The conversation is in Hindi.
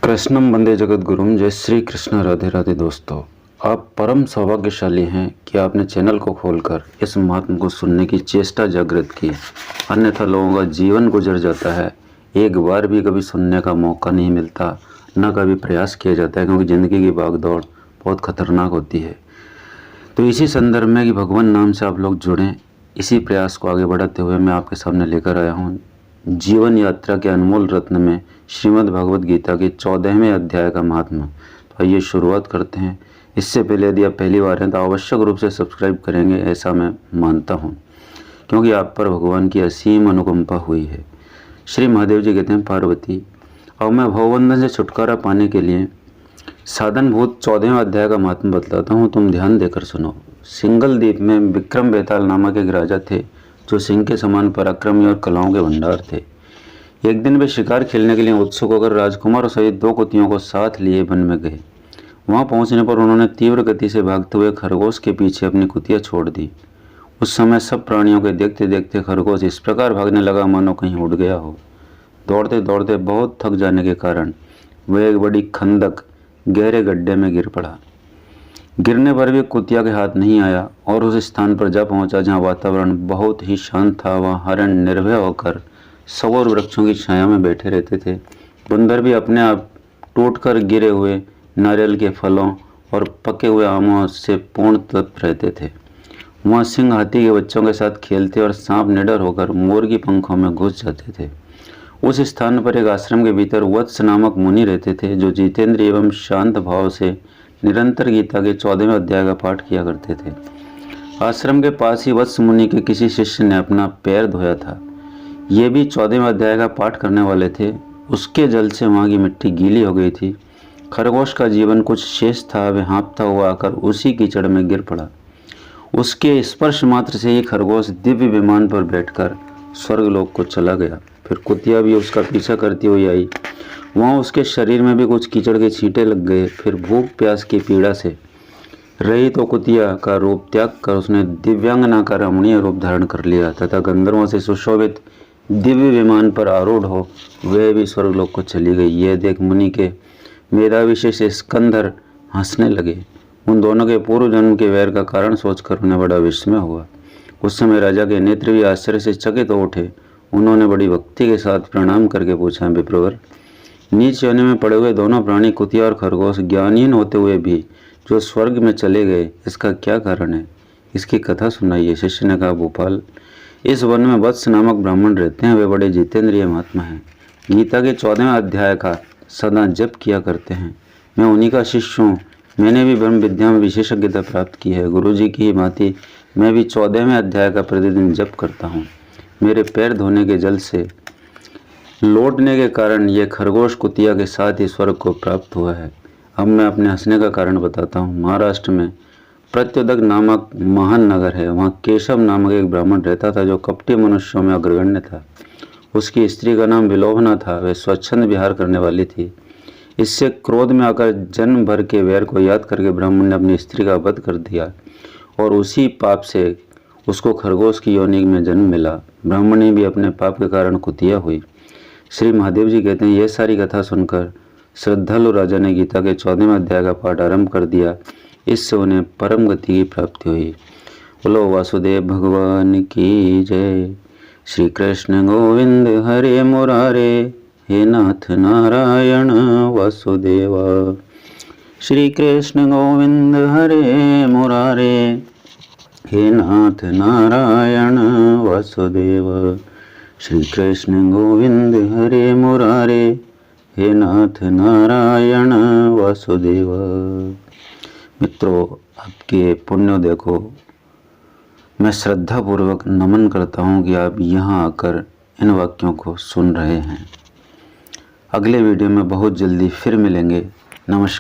कृष्णम वंदे जगत गुरुम। जय श्री कृष्ण। राधे राधे। दोस्तों, आप परम सौभाग्यशाली हैं कि आपने चैनल को खोलकर इस महात्मा को सुनने की चेष्टा जागृत की। अन्यथा लोगों का जीवन गुजर जाता है, एक बार भी कभी सुनने का मौका नहीं मिलता, न कभी प्रयास किया जाता है, क्योंकि ज़िंदगी की भागदौड़ बहुत खतरनाक होती है। तो इसी संदर्भ में कि भगवान नाम से आप लोग जुड़ें, इसी प्रयास को आगे बढ़ाते हुए मैं आपके सामने लेकर आया हूँ जीवन यात्रा के अनमोल रत्न में श्रीमद् भगवद गीता के 14वें अध्याय का महात्मा। तो आइए शुरुआत करते हैं। इससे पहले यदि आप पहली बार हैं तो आवश्यक रूप से सब्सक्राइब करेंगे, ऐसा मैं मानता हूँ, क्योंकि आप पर भगवान की असीम अनुकंपा हुई है। श्री महादेव जी कहते हैं, पार्वती, अब मैं भवबंधन से छुटकारा पाने के लिए साधनभूत 14वें अध्याय का महात्मा बतलाता हूँ, तुम ध्यान देकर सुनो। सिंगल द्वीप में विक्रम बेताल नामक एक राजा थे जो सिंह के समान पराक्रमी और कलाओं के भंडार थे। एक दिन वे शिकार खेलने के लिए उत्सुक होकर राजकुमार सहित 2 कुतियों को साथ लिए वन में गए। वहां पहुंचने पर उन्होंने तीव्र गति से भागते हुए खरगोश के पीछे अपनी कुतियां छोड़ दी। उस समय सब प्राणियों के देखते देखते खरगोश इस प्रकार भागने लगा मानो कहीं उड़ गया हो। दौड़ते दौड़ते बहुत थक जाने के कारण वह एक बड़ी खंदक गहरे गड्ढे में गिर पड़ा। गिरने पर भी कुतिया के हाथ नहीं आया और उस स्थान पर जा पहुंचा जहां वातावरण बहुत ही शांत था। वहां हरण निर्भय होकर सौर वृक्षों की छाया में बैठे रहते थे। बंदर भी अपने आप टूटकर गिरे हुए नारियल के फलों और पके हुए आमों से पूर्ण तृप्त रहते थे। वहाँ सिंह हाथी के बच्चों के साथ खेलते और सांप निडर होकर मोर की पंखों में घुस जाते थे। उस स्थान पर एक आश्रम के भीतर वत्स नामक मुनि रहते थे जो जितेंद्र एवं शांत भाव से निरंतर गीता के 14वें अध्याय का पाठ किया करते थे। आश्रम के पास ही वत्स मुनि के किसी शिष्य ने अपना पैर धोया था। ये भी 14वें अध्याय का पाठ करने वाले थे। उसके जल से वहाँ की मिट्टी गीली हो गई थी। खरगोश का जीवन कुछ शेष था। वह हाँफता हुआ आकर उसी कीचड़ में गिर पड़ा। उसके स्पर्श मात्र से ही खरगोश दिव्य विमान पर बैठकर स्वर्गलोक को चला गया। फिर कुतिया भी उसका पीछा करती हुई आई। वहाँ उसके शरीर में भी कुछ कीचड़ के छींटे लग गए। फिर भूख प्यास की पीड़ा से रही तो कुतिया का रूप त्याग कर उसने दिव्यांगना का रमणीय रूप धारण कर लिया तथा गंधर्वों से सुशोभित दिव्य विमान पर आरूढ़ हो वह भी स्वर्गलोक को चली गई। यह देख मुनि के मेधावी शिष्य स्कंदर हंसने लगे। उन दोनों के पूर्व जन्म के वैर का कारण सोचकर उन्हें बड़ा विस्मय हुआ। उस समय राजा के नेत्र भी आश्चर्य से चकित हो उठे। उन्होंने बड़ी भक्ति के साथ प्रणाम करके पूछा, विप्रवर, नीच योनि में पड़े हुए दोनों प्राणी कुतिया और खरगोश ज्ञानहीन होते हुए भी जो स्वर्ग में चले गए, इसका क्या कारण है? इसकी कथा सुनाइए। शिष्य ने कहा, भोपाल, इस वन में वत्स नामक ब्राह्मण रहते हैं। वे बड़े जितेंद्रिय महात्मा हैं। गीता के 14वें अध्याय का सदा जप किया करते हैं। मैं उन्हीं का शिष्य हूँ। मैंने भी ब्रह्म विद्या में विशेषज्ञता प्राप्त की है। गुरु जी की भांति मैं भी 14वें अध्याय का प्रतिदिन जप करता हूँ। मेरे पैर धोने के जल से लौटने के कारण यह खरगोश कुतिया के साथ ही स्वर्ग को प्राप्त हुआ है। अब मैं अपने हंसने का कारण बताता हूँ। महाराष्ट्र में प्रत्योदक नामक महान नगर है। वहाँ केशव नामक एक ब्राह्मण रहता था जो कपटी मनुष्यों में अग्रगण्य था। उसकी स्त्री का नाम विलोभना था। वह स्वच्छंद विहार करने वाली थी। इससे क्रोध में आकर जन्म भर के वैर को याद करके ब्राह्मण ने अपनी स्त्री का वध कर दिया और उसी पाप से उसको खरगोश की योनि में जन्म मिला। ब्राह्मणी भी अपने पाप के कारण कुतिया हुई। श्री महादेव जी कहते हैं, यह सारी कथा सुनकर श्रद्धालु राजा ने गीता के 14वें अध्याय का पाठ आरंभ कर दिया। इससे उन्हें परम गति की प्राप्ति हुई। बोलो वासुदेव भगवान की जय। श्री कृष्ण गोविंद हरे मुरारे, हे नाथ नारायण वासुदेव। श्री कृष्ण गोविंद हरे मुरारे, हे नाथ नारायण वासुदेव। श्री कृष्ण गोविंद हरे मुरारे, हे नाथ नारायण वासुदेव। मित्रों, आपके पुण्योदय को मैं श्रद्धापूर्वक नमन करता हूँ कि आप यहाँ आकर इन वाक्यों को सुन रहे हैं। अगले वीडियो में बहुत जल्दी फिर मिलेंगे। नमस्कार।